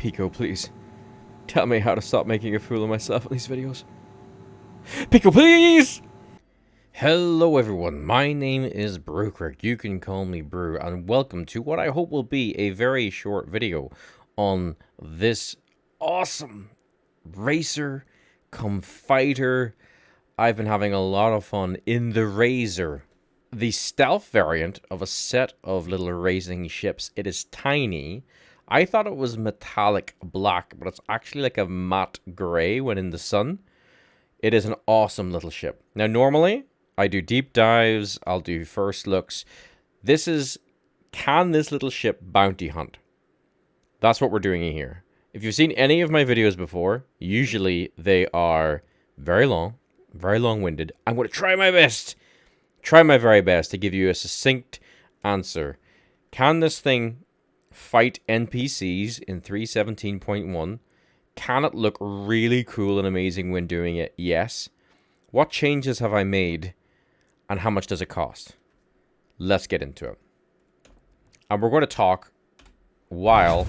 Pico, please. Tell me how to stop making a fool of myself in these videos. Pico, please! Hello everyone, my name is Brewcrick. You can call me Brew, and welcome to what I hope will be a very short video on this awesome racer come fighter. I've been having a lot of fun in the Razor, the stealth variant of a set of little racing ships. It is tiny. I thought it was metallic black, but it's actually like a matte gray when in the sun. It is an awesome little ship. Now, normally, I do deep dives, I'll do first looks. This is, can this little ship bounty hunt? That's what we're doing here. If you've seen any of my videos before, usually they are very long-winded. I'm going to try my very best to give you a succinct answer. Can this thing fight NPCs in 3.17.1? Can it look really cool and amazing when doing it? Yes. What changes have I made, and how much does it cost? Let's get into it. And we're going to talk while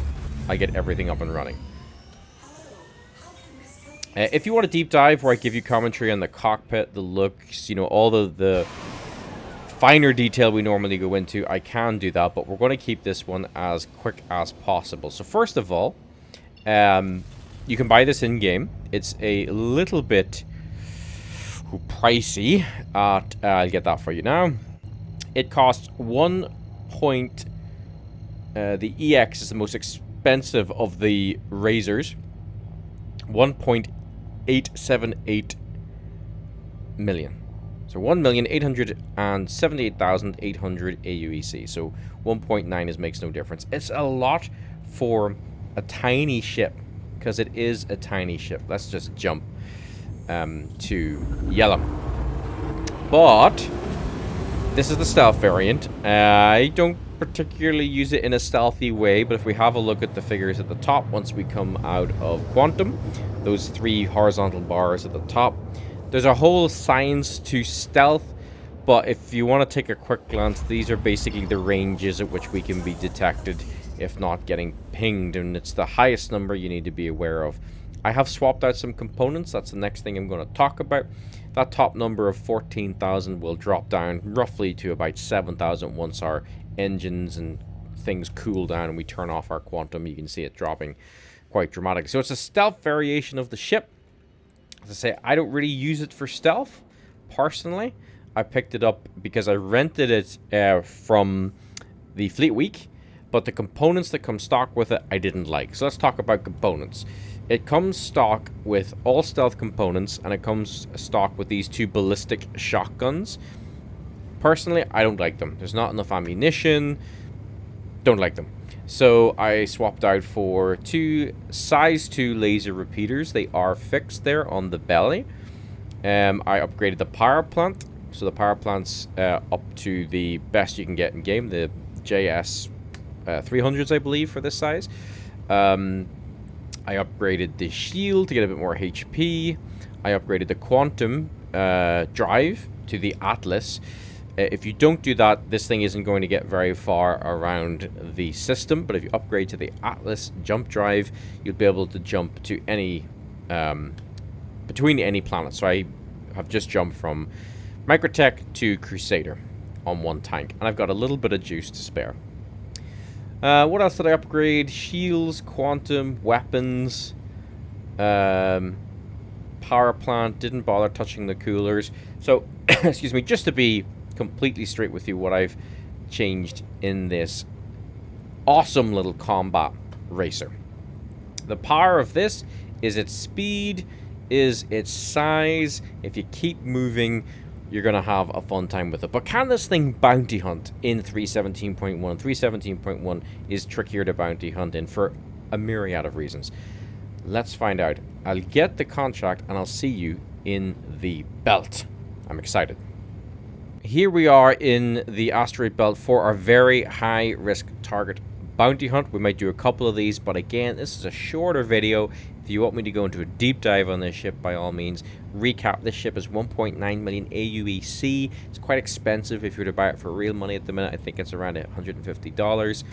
I get everything up and running. If you want a deep dive where I give you commentary on the cockpit, the looks, you know, all the finer detail we normally go into, I can do that, but we're going to keep this one as quick as possible. So first of all, you can buy this in-game. It's a little bit pricey. I'll get that for you now. It costs the EX is the most expensive of the Razors. 1.878 million. So 1,878,800 AUEC. So 1.9 makes no difference. It's a lot for a tiny ship, because it is a tiny ship. Let's just jump to yellow. But this is the stealth variant. I don't particularly use it in a stealthy way, but if we have a look at the figures at the top, once we come out of Quantum, those three horizontal bars at the top, there's a whole science to stealth, but if you want to take a quick glance, these are basically the ranges at which we can be detected, if not getting pinged, and it's the highest number you need to be aware of. I have swapped out some components. That's the next thing I'm going to talk about. That top number of 14,000 will drop down roughly to about 7,000 once our engines and things cool down and we turn off our Quantum. You can see it dropping quite dramatically. So it's a stealth variation of the ship. As I say, I don't really use it for stealth personally. I picked it up because I rented it from the Fleet Week, but the components that come stock with it I didn't like. So let's talk about components. It comes stock with all stealth components, and it comes stock with these two ballistic shotguns. Personally, I don't like them. There's not enough ammunition. Don't like them. So I swapped out for two size 2 laser repeaters. They are fixed there on the belly. I upgraded the power plant. So the power plant's up to the best you can get in game. The JS 300s, I believe, for this size. I upgraded the shield to get a bit more HP. I upgraded the Quantum drive to the Atlas. If you don't do that, this thing isn't going to get very far around the system. But if you upgrade to the Atlas jump drive, you'll be able to jump to any between any planet. So I have just jumped from Microtech to Crusader on one tank, and I've got a little bit of juice to spare. What else did I upgrade? Shields, Quantum, weapons, power plant. Didn't bother touching the coolers. So, excuse me, just to be completely straight with you, what I've changed in this awesome little combat racer. The power of this is its speed, is its size. If you keep moving, you're going to have a fun time with it. But can this thing bounty hunt in 3.17.1? 3.17.1 is trickier to bounty hunt in for a myriad of reasons. Let's find out. I'll get the contract and I'll see you in the belt. I'm excited. Here we are in the asteroid belt for our very high risk target bounty hunt. We might do a couple of these, but again, this is a shorter video. If you want me to go into a deep dive on this ship, by all means, recap. This ship is 1.9 million AUEC. It's quite expensive if you were to buy it for real money at the minute. I think it's around $150.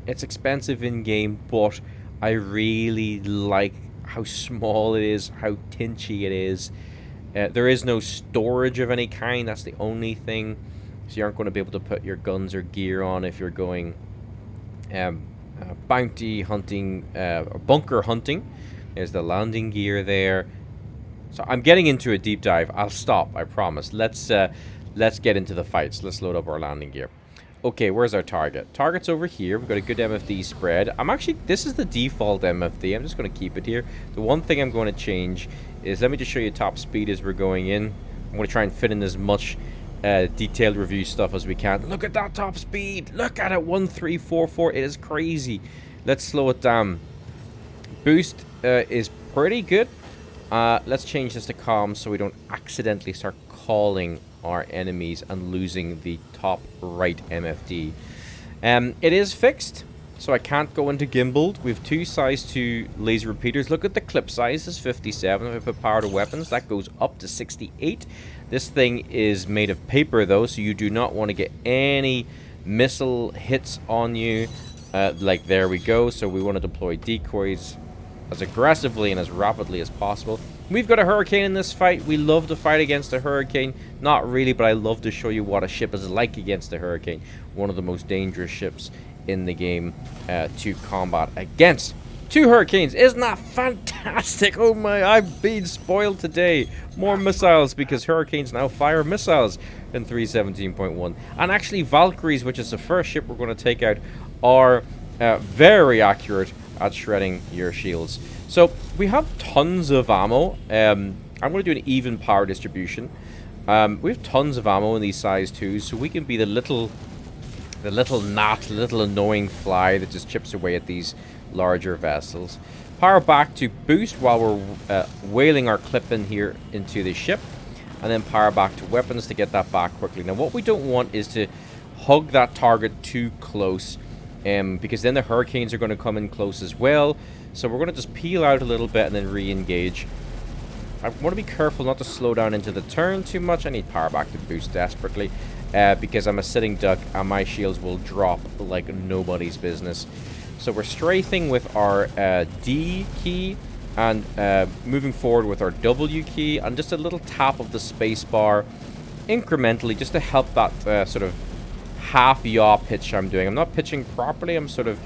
It's expensive in game, but I really like how small it is, how tinchy it is. There is no storage of any kind. That's the only thing. So you aren't going to be able to put your guns or gear on if you're going bounty hunting or bunker hunting. There's the landing gear there. So I'm getting into a deep dive. I'll stop, I promise. Let's get into the fights. Let's load up our landing gear. Okay, where's our target? Target's over here. We've got a good MFD spread. This is the default MFD. I'm just going to keep it here. The one thing I'm going to change is, let me just show you top speed as we're going in. I'm going to try and fit in as much detailed review stuff as we can. Look at that top speed. Look at it, 1344. It is crazy. Let's slow it down. Boost is pretty good. Let's change this to calm so we don't accidentally start calling our enemies and losing the top right MFD. It is fixed, so I can't go into gimbaled. We have 2 size 2 laser repeaters. Look at the clip size, is 57. If I put power to weapons, that goes up to 68. This thing is made of paper though, so you do not want to get any missile hits on you. Like there we go. So we want to deploy decoys as aggressively and as rapidly as possible. We've got a hurricane in this fight. We love to fight against a hurricane. Not really, but I love to show you what a ship is like against a hurricane. One of the most dangerous ships in the game to combat against. 2 hurricanes. Isn't that fantastic? Oh my, I've been spoiled today. More missiles, because hurricanes now fire missiles in 3.17.1. And actually Valkyries, which is the first ship we're going to take out, are very accurate at shredding your shields. So we have tons of ammo. I'm going to do an even power distribution. We have tons of ammo in these size 2s, so we can be the little gnat, little annoying fly that just chips away at these larger vessels. Power back to boost while we're whaling our clip in here into the ship, and then power back to weapons to get that back quickly. Now what we don't want is to hug that target too close, because then the hurricanes are going to come in close as well. So we're going to just peel out a little bit and then re-engage. I want to be careful not to slow down into the turn too much. I need power back to boost desperately, because I'm a sitting duck and my shields will drop like nobody's business. So we're strafing with our D key and moving forward with our W key, and just a little tap of the space bar incrementally just to help that sort of half yaw pitch I'm doing. I'm not pitching properly. I'm sort of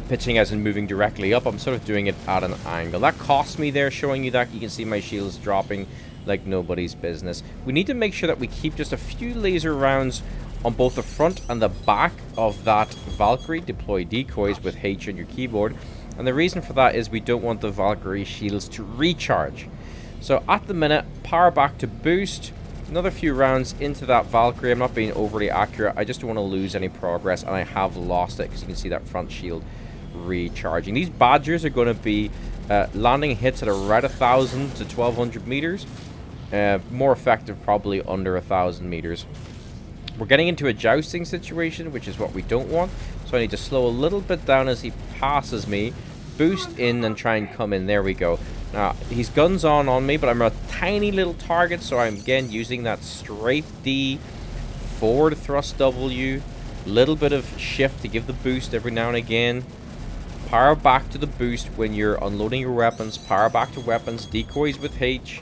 pitching as in moving directly up. I'm sort of doing it at an angle. That cost me there, showing you that. You can see my shields dropping like nobody's business. We need to make sure that we keep just a few laser rounds on both the front and the back of that Valkyrie. Deploy decoys with H on your keyboard. And the reason for that is we don't want the Valkyrie shields to recharge. So at the minute, power back to boost. Another few rounds into that Valkyrie. I'm not being overly accurate. I just don't want to lose any progress, and I have lost it because you can see that front shield recharging. These Badgers are going to be landing hits at around 1,000 to 1,200 meters. More effective probably under 1,000 meters. We're getting into a jousting situation, which is what we don't want. So I need to slow a little bit down as he passes me. Boost in and try and come in. There we go. Now, he's guns on me, but I'm a tiny little target, so I'm again using that strafe D, forward thrust W, little bit of shift to give the boost every now and again. Power back to the boost when you're unloading your weapons. Power back to weapons. Decoys with H.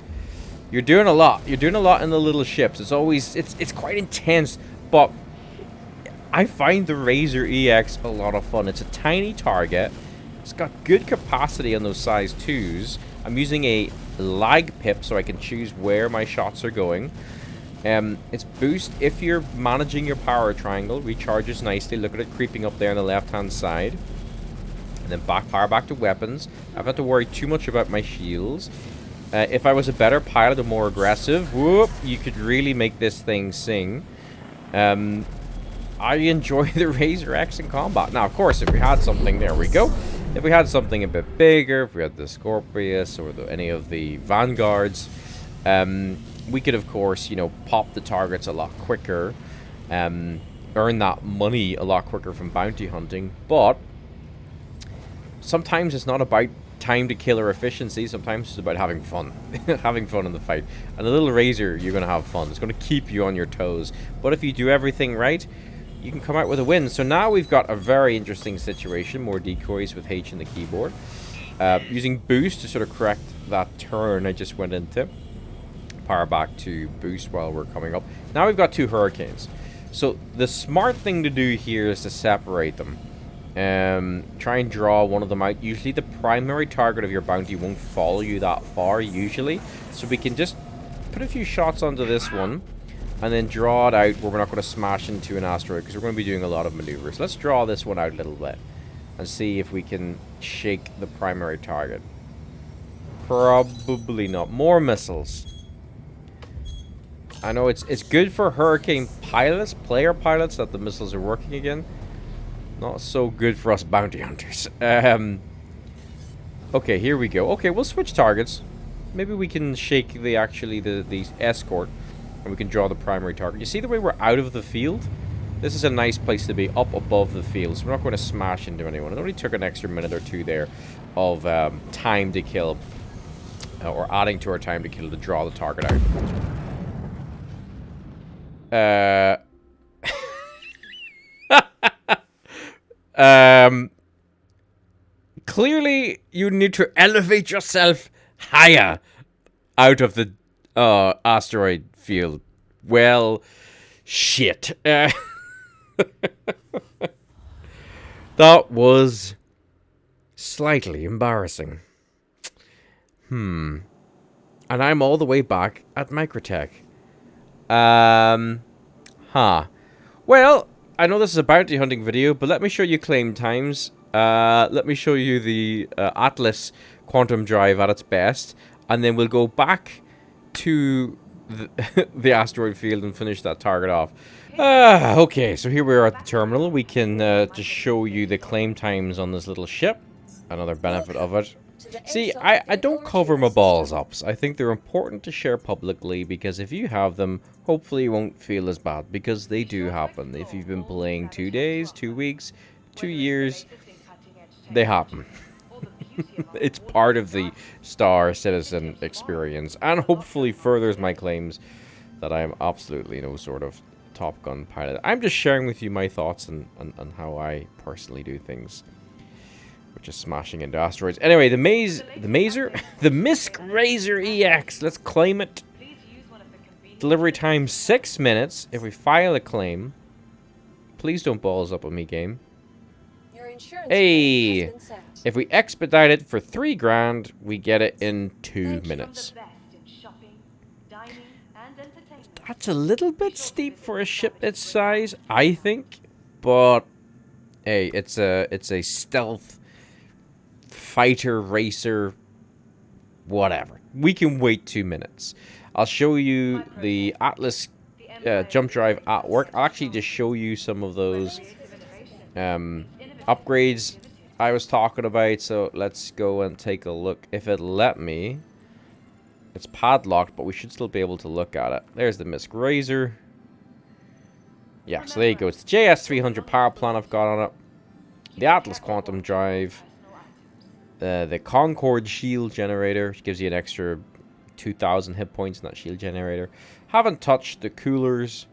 You're doing a lot. You're doing a lot in the little ships. It's always, it's quite intense, but I find the Razor EX a lot of fun. It's a tiny target. It's got good capacity on those size 2s. I'm using a lag pip so I can choose where my shots are going. It's boost if you're managing your power triangle. Recharges nicely. Look at it creeping up there on the left-hand side. And then power back to weapons. I don't have to worry too much about my shields. If I was a better pilot or more aggressive, whoop, you could really make this thing sing. I enjoy the Razor X in combat. Now, of course, if we had something, there we go. If we had something a bit bigger, if we had the Scorpius or any of the Vanguards, we could, of course, you know, pop the targets a lot quicker, earn that money a lot quicker from bounty hunting. But sometimes it's not about time to kill or efficiency. Sometimes it's about having fun. Having fun in the fight. And a little Razor, you're going to have fun. It's going to keep you on your toes. But if you do everything right, you can come out with a win. So now we've got a very interesting situation. More decoys with H in the keyboard. Using boost to sort of correct that turn I just went into. Power back to boost while we're coming up. Now we've got 2 hurricanes. So the smart thing to do here is to separate them. Try and draw one of them out. Usually the primary target of your bounty won't follow you that far, usually. So we can just put a few shots onto this one. And then draw it out where we're not going to smash into an asteroid. Because we're going to be doing a lot of maneuvers. Let's draw this one out a little bit. And see if we can shake the primary target. Probably not. More missiles. I know it's good for hurricane pilots, player pilots, that the missiles are working again. Not so good for us bounty hunters. Okay, here we go. Okay, we'll switch targets. Maybe we can shake the escort. And we can draw the primary target. You see the way we're out of the field? This is a nice place to be, up above the field. So we're not going to smash into anyone. It only took an extra minute or 2 there of time to kill. Or adding to our time to kill to draw the target out. Clearly, you need to elevate yourself higher out of the asteroid field. Well, shit. That was slightly embarrassing. And I'm all the way back at Microtech. Well, I know this is a bounty hunting video, but let me show you claim times. Let me show you the Atlas quantum drive at its best. And then we'll go back to the asteroid field and finish that target off. Okay, so here we are at the terminal. We can just show you the claim times on this little ship. Another benefit of it. See, I don't cover my balls ups. I think they're important to share publicly because if you have them, hopefully you won't feel as bad because they do happen. If you've been playing 2 days, 2 weeks, 2 years, they happen. It's part of the Star Citizen experience and hopefully furthers my claims that I am absolutely no sort of Top Gun pilot. I'm just sharing with you my thoughts and how I personally do things. Which is smashing into asteroids. Anyway, the Misk Razor EX. Let's claim it. Delivery time 6 minutes. If we file a claim, please don't balls up on me, game. Hey, if we expedite it for 3 grand, we get it in 2 minutes. That's a little bit steep for a ship its size, I think. But hey, it's a stealth fighter racer, whatever. We can wait 2 minutes. I'll show you the Atlas jump drive at work. I'll actually just show you some of those upgrades I was talking about. So let's go and take a look. If it let me. It's padlocked, but we should still be able to look at it. There's the Misk Razor. Yeah, so there you go. It's the JS300 power plant I've got on it. The Atlas Quantum Drive. The Concorde shield generator, which gives you an extra 2,000 hit points in that shield generator. Haven't touched the coolers.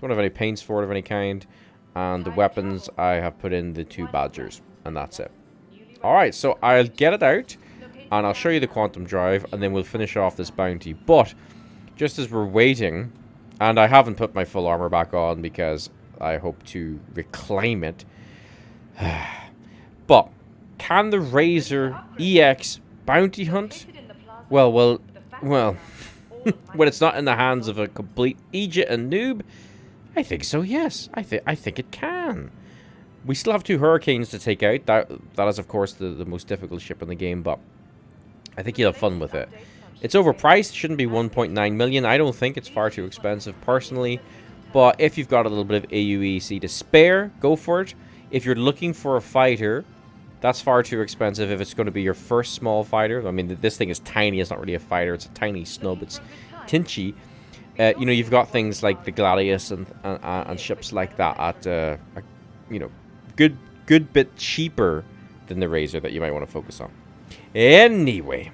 Don't have any paints for it of any kind. And the weapons, I have put in the 2 Badgers. And that's it. Alright, so I'll get it out. And I'll show you the quantum drive. And then we'll finish off this bounty. But, just as we're waiting... And I haven't put my full armor back on because I hope to reclaim it. But, can the Razor EX bounty hunt? Well, when it's not in the hands of a complete idiot and noob, I think so, yes. I think it can. We still have 2 Hurricanes to take out. That is, of course, the most difficult ship in the game, but I think you'll have fun with it. It's overpriced. It shouldn't be 1.9 million. I don't think it's far too expensive, personally. But if you've got a little bit of AUEC to spare, go for it. If you're looking for a fighter, that's far too expensive if it's going to be your first small fighter. I mean, this thing is tiny. It's not really a fighter. It's a tiny snub. It's tinchy. You know, you've got things like the Gladius and ships like that at, you know, good bit cheaper than the Razor that you might want to focus on. Anyway,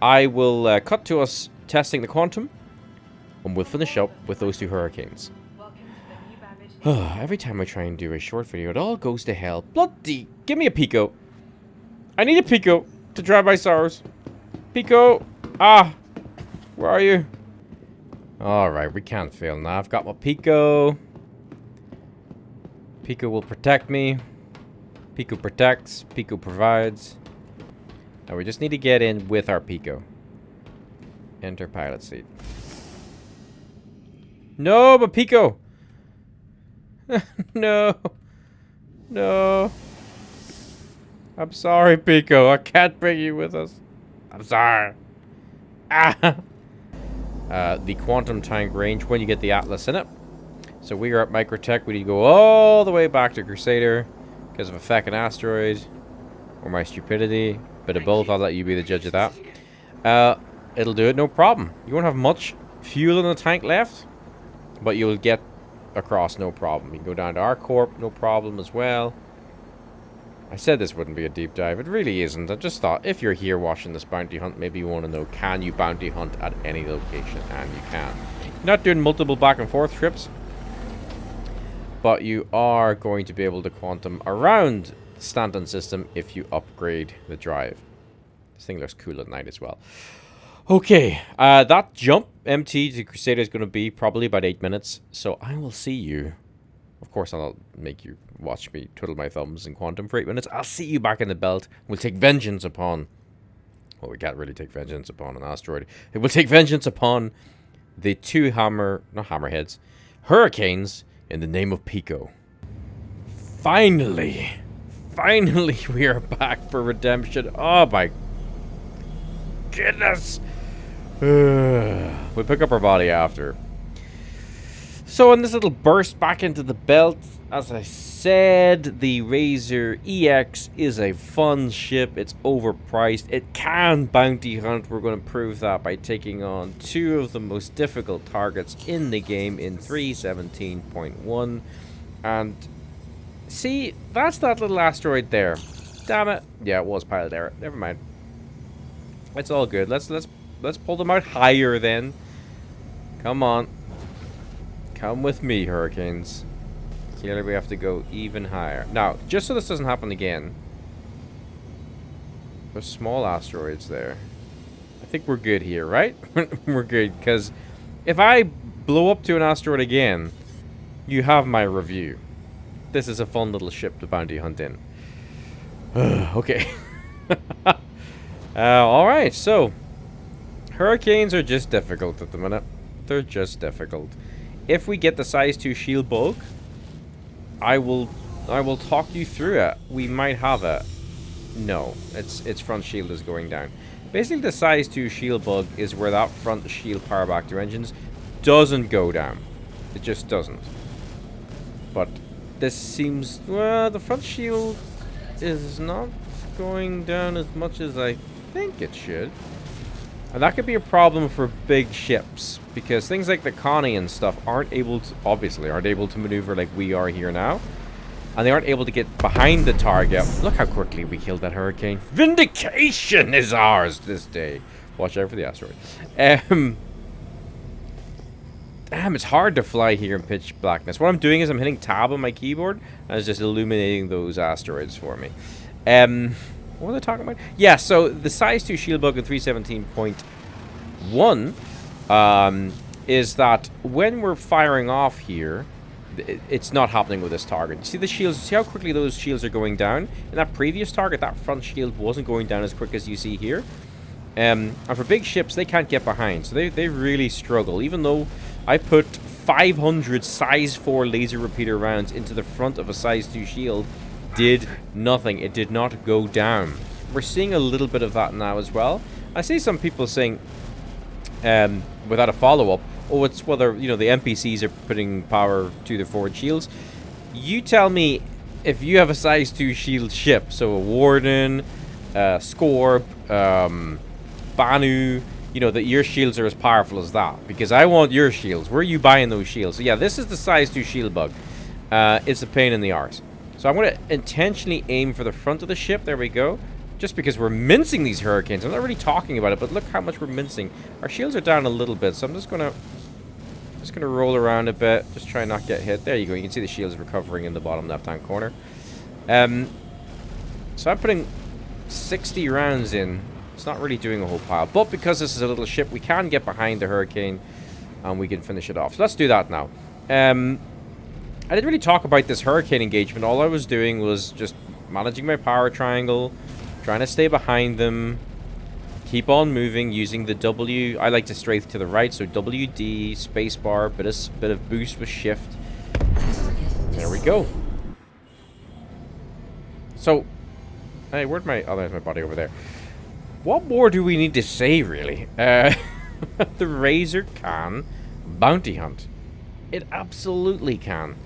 I will cut to us testing the Quantum, and we'll finish up with those 2 Hurricanes. Every time I try and do a short video, it all goes to hell. Bloody... Give me a Pico. I need a Pico to dry my sorrows. Pico! Ah! Where are you? Alright, we can't fail now. I've got my Pico. Pico will protect me. Pico protects. Pico provides. Now we just need to get in with our Pico. Enter pilot seat. No, but Pico! No. No. I'm sorry, Pico. I can't bring you with us. I'm sorry. Ah! The quantum tank range when you get the Atlas in it. So we are at Microtech. We need to go all the way back to Crusader because of a fucking asteroid or my stupidity. Bit of both. I'll let you be the judge of that. It'll do it, no problem. You won't have much fuel in the tank left, but you'll get across no problem. You can go down to our corp, no problem as well. I said this wouldn't be a deep dive. It really isn't. I just thought if you're here watching this bounty hunt, maybe you want to know, can you bounty hunt at any location? And you can. You're not doing multiple back and forth trips, but you are going to be able to quantum around the Stanton system if you upgrade the drive. This thing looks cool at night as well. Okay, that jump MT to Crusader is going to be probably about 8 minutes, so I will see you. Of course, I'll make you watch me twiddle my thumbs in quantum for 8 minutes. I'll see you back in the belt. We'll take vengeance upon... Well, we can't really take vengeance upon an asteroid. It will take vengeance upon the two not hammerheads, hurricanes in the name of Pico. Finally, we are back for redemption. Oh my goodness. We'll pick up our body after. So in this little burst back into the belt, as I said, the Razor EX is a fun ship. It's overpriced. It can bounty hunt. We're going to prove that by taking on two of the most difficult targets in the game in 3.17.1. And see, that's that little asteroid there. Damn it. Yeah, it was pilot error. Never mind. It's all good. Let's pull them out higher then. Come on. Come with me, Hurricanes. Clearly we have to go even higher. Now, just so this doesn't happen again, there's small asteroids there. I think we're good here, right? We're good, because if I blow up to an asteroid again, you have my review. This is a fun little ship to bounty hunt in. Okay. Alright, so Hurricanes are just difficult at the minute. They're just difficult. If we get the size 2 shield bug, I will talk you through it. We might have it. No, its front shield is going down. Basically, the size 2 shield bug is where that front shield power back to engines doesn't go down. It just doesn't. But this seems, well, the front shield is not going down as much as I think it should. And that could be a problem for big ships, because things like the Connie and stuff obviously aren't able to maneuver like we are here now. And they aren't able to get behind the target. Look how quickly we killed that Hurricane. Vindication is ours this day. Watch out for the asteroid. Damn, it's hard to fly here in pitch blackness. What I'm doing is I'm hitting tab on my keyboard, and it's just illuminating those asteroids for me. What were they talking about? Yeah, so the size 2 shield bug in 3.17.1 is that when we're firing off here, it's not happening with this target. You see the shields? See how quickly those shields are going down? In that previous target, that front shield wasn't going down as quick as you see here. And for big ships, they can't get behind, so they really struggle. Even though I put 500 size 4 laser repeater rounds into the front of a size 2 shield, did nothing. It did not go down. We're seeing a little bit of that now as well. I see some people saying, without a follow-up, oh, it's whether, you know, the NPCs are putting power to their forward shields. You tell me if you have a size 2 shield ship, so a Warden, Scorp, Banu, you know, that your shields are as powerful as that. Because I want your shields. Where are you buying those shields? So yeah, this is the size 2 shield bug. It's a pain in the arse. So I'm going to intentionally aim for the front of the ship. There we go. Just because we're mincing these Hurricanes. I'm not really talking about it, but look how much we're mincing. Our shields are down a little bit, so I'm just going to Just going to roll around a bit. Just try and not get hit. There you go. You can see the shield's recovering in the bottom left-hand corner. So I'm putting 60 rounds in. It's not really doing a whole pile. But because this is a little ship, we can get behind the Hurricane and we can finish it off. So let's do that now. I didn't really talk about this Hurricane engagement. All I was doing was just managing my power triangle, trying to stay behind them, keep on moving using the W. I like to strafe to the right, so WD, spacebar, bit of boost with shift. There we go. So, hey, where'd my... Oh, there's my body over there. What more do we need to say, really? The Razor can bounty hunt. It absolutely can.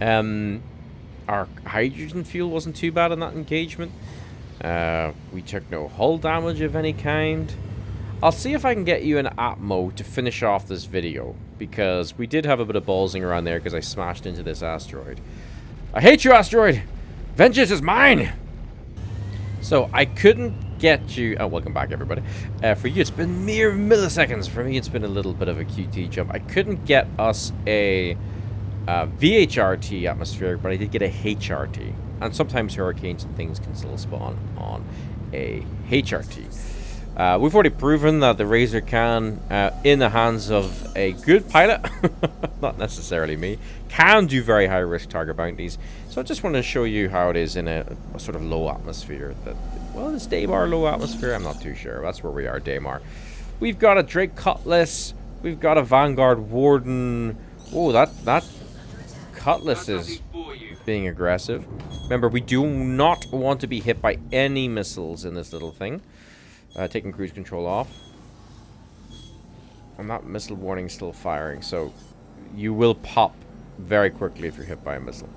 Our hydrogen fuel wasn't too bad in that engagement. We took no hull damage of any kind. I'll see if I can get you an Atmo to finish off this video, because we did have a bit of ballsing around there because I smashed into this asteroid. I hate you, asteroid! Vengeance is mine! So, I couldn't get you... Oh, welcome back, everybody. For you, it's been mere milliseconds. For me, it's been a little bit of a QT jump. I couldn't get us a VHRT atmospheric, but I did get a HRT. And sometimes hurricanes and things can still spawn on a HRT. We've already proven that the Razor can, in the hands of a good pilot, not necessarily me, can do very high risk target bounties. So I just want to show you how it is in a sort of low atmosphere. Well, is Daymar low atmosphere? I'm not too sure. That's where we are, Daymar. We've got a Drake Cutlass. We've got a Vanguard Warden. Oh, that Cutlass is being aggressive. Remember, we do not want to be hit by any missiles in this little thing. Taking cruise control off. And that missile warning is still firing, so you will pop very quickly if you're hit by a missile.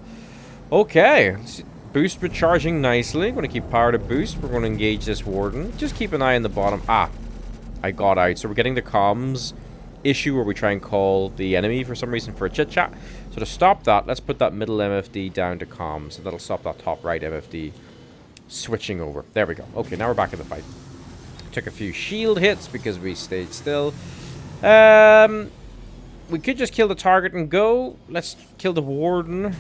Okay, boost recharging nicely. I'm going to keep power to boost. We're going to engage this Warden. Just keep an eye on the bottom. Ah, I got out. So we're getting the comms issue where we try and call the enemy for some reason for a chit chat. So to stop that, let's put that middle MFD down to comms. So that'll stop that top right MFD switching over. There we go. Okay, now we're back in the fight. Took a few shield hits because we stayed still. We could just kill the target and go. Let's kill the Warden.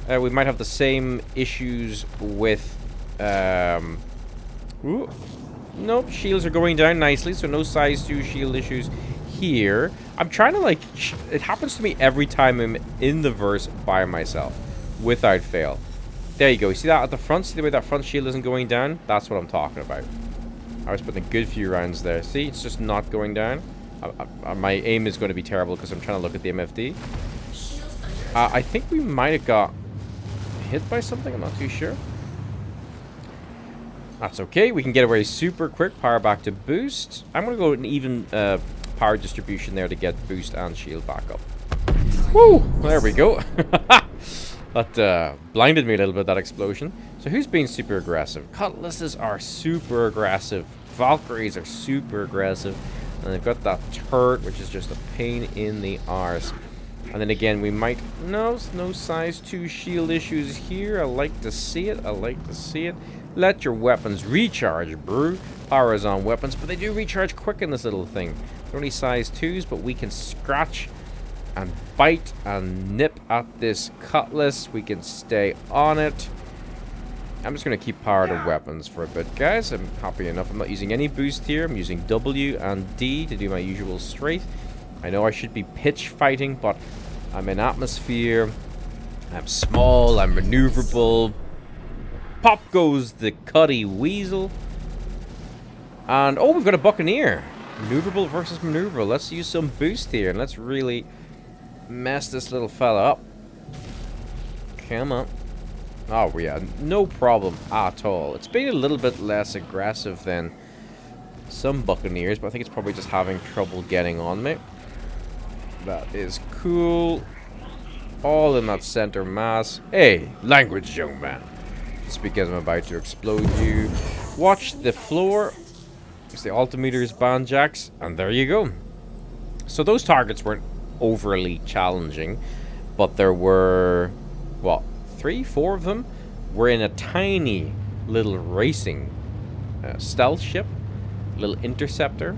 We might have the same issues with... Ooh. Nope, shields are going down nicely, so no size 2 shield issues here. I'm trying to, like... It happens to me every time I'm in the verse by myself, without fail. There you go. You see that at the front? See the way that front shield isn't going down? That's what I'm talking about. I was putting a good few rounds there. See, it's just not going down. My aim is going to be terrible because I'm trying to look at the MFD. I think we might have got hit by something. I'm not too sure. That's okay. We can get away super quick. Power back to boost. I'm going to go with an even power distribution there to get boost and shield back up. Woo! There we go. That blinded me a little bit, that explosion. So who's being super aggressive? Cutlasses are super aggressive. Valkyries are super aggressive. And they've got that turret, which is just a pain in the arse. And then again, we might... No size 2 shield issues here. I like to see it. I like to see it. Let your weapons recharge, bro. Power is on weapons, but they do recharge quick in this little thing. They're only size 2s, but we can scratch and bite and nip at this Cutlass. We can stay on it. I'm just going to keep power to weapons for a bit, guys. I'm happy enough. I'm not using any boost here. I'm using W and D to do my usual strafe. I know I should be pitch fighting, but I'm in atmosphere. I'm small. I'm maneuverable. Pop goes the Cuddy Weasel. And, oh, we've got a Buccaneer. Maneuverable versus maneuverable. Let's use some boost here, and let's really mess this little fella up. Come on. Oh, yeah, no problem at all. It's been a little bit less aggressive than some Buccaneers, but I think it's probably just having trouble getting on me. That is cool. All in that center mass. Hey, language, young man. It's because I'm about to explode you. Watch the floor. It's the altimeters, band jacks, and there you go. So those targets weren't overly challenging, but there were, what, 3-4 of them were in a tiny little racing stealth ship, little interceptor,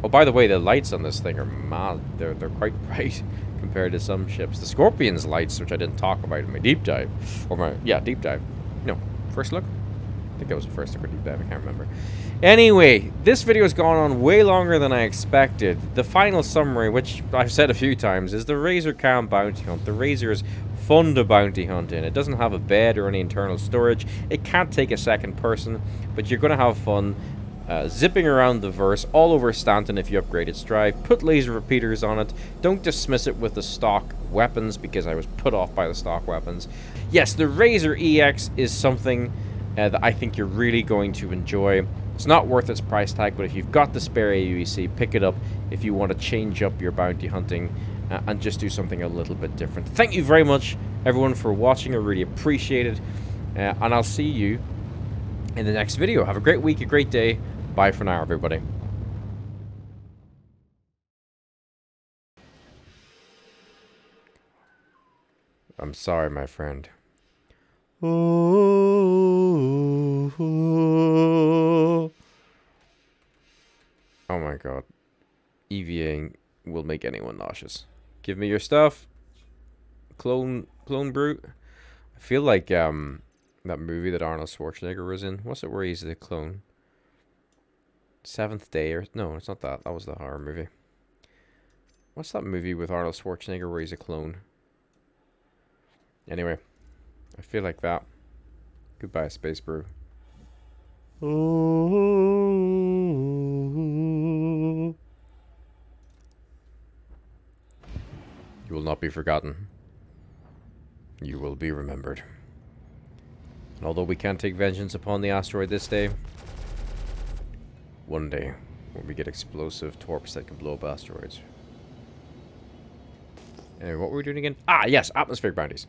Oh, by the way, the lights on this thing are mad. They're quite bright compared to some ships. The Scorpion's lights, which I didn't talk about in my deep dive, or my deep dive. No, first look. I think that was the first look or deep dive. I can't remember. Anyway, this video has gone on way longer than I expected. The final summary, which I've said a few times, is the Razor can't bounty hunt. The Razor is fun to bounty hunt in. It doesn't have a bed or any internal storage. It can't take a second person, but you're going to have fun zipping around the verse all over Stanton if you upgrade its drive. Put laser repeaters on it. Don't dismiss it with the stock weapons, because I was put off by the stock weapons. Yes, the Razor EX is something that I think you're really going to enjoy. It's not worth its price tag, but if you've got the spare AUEC, pick it up if you want to change up your bounty hunting and just do something a little bit different. Thank you very much, everyone, for watching. I really appreciate it. And I'll see you in the next video. Have a great week, a great day. Bye for now, everybody. I'm sorry, my friend. Oh my god. EVAing will make anyone nauseous. Give me your stuff. Clone brute. I feel like that movie that Arnold Schwarzenegger was in. What's it where he's the clone? Seventh Day, or no, it's not that. That was the horror movie. What's that movie with Arnold Schwarzenegger where he's a clone? Anyway, I feel like that. Goodbye, Space Brew. You will not be forgotten. You will be remembered. And although we can't take vengeance upon the asteroid this day, one day, when we get explosive torps that can blow up asteroids. Anyway, what were we doing again? Ah, yes, atmospheric bounties.